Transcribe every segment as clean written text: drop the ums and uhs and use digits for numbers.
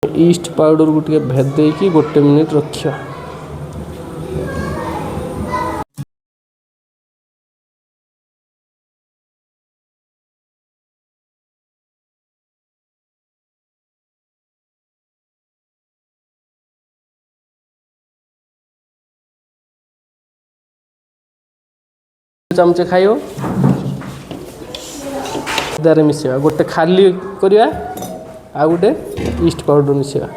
East powder को टे भेदे कि 1 मिनिट रखिया। चमचे खाइयो दारे मिसेवा गोटे खाली करिया आ गोटे ईस्ट पाउडर मिसेवा।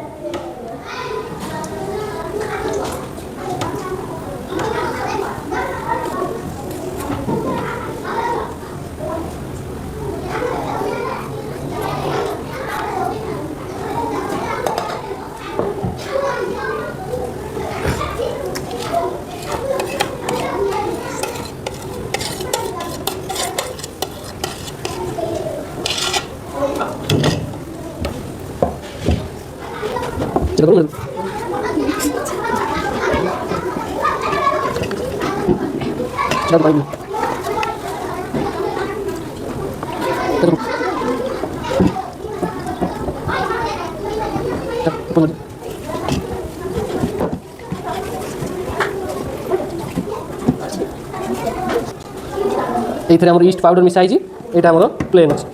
ये ईस्ट पाउडर मिसाई यहाँ आम प्लेन अच्छे।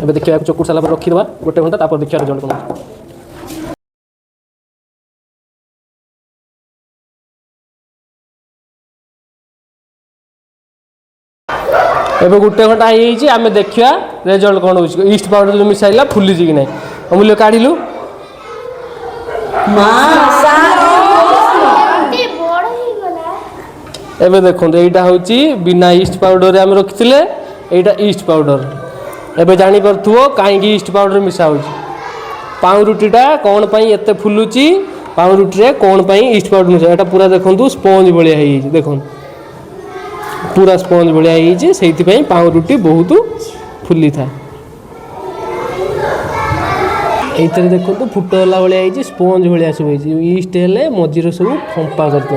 अब देखिए चकुट सारा रखीद 1 घंटा तापर देखिए रिजल्ट कौन। एबे 1 घंटा हो आम देखा रिजल्ट कौन हो। ईस्ट पाउडर जो मिसाइला फुली कि ना अमूल्य काढ़लु एबे देखो यहाँ हूँ बिना ईस्ट पाउडर आम रखी यहाँ ईस्ट पाउडर। एबे जानी पार्थुओ कहीं ईस्ट पाउडर मिसा हो। पाउरुटीटा कौन पाई एते फुलुची पाउरुटी रे कौन पाई ईस्ट पाउडर मिसा यहाँ पूरा देखो स्पंज भाया हो देखो पूरा स्पंज भाया से पाउरुटी बहुत फुली था। ये देखो फुटला भाया स्पंज भाया सब ईस्ट हेले मझीर सब फंपा करते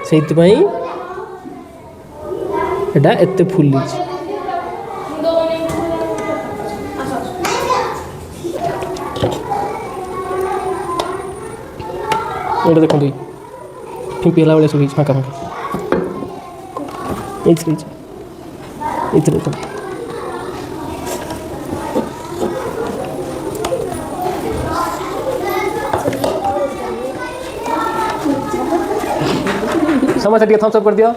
से एटा एते फुली। ये देखो फिंपीला भाई सब फाँका फाँका समझ थम्स अप कर दिया।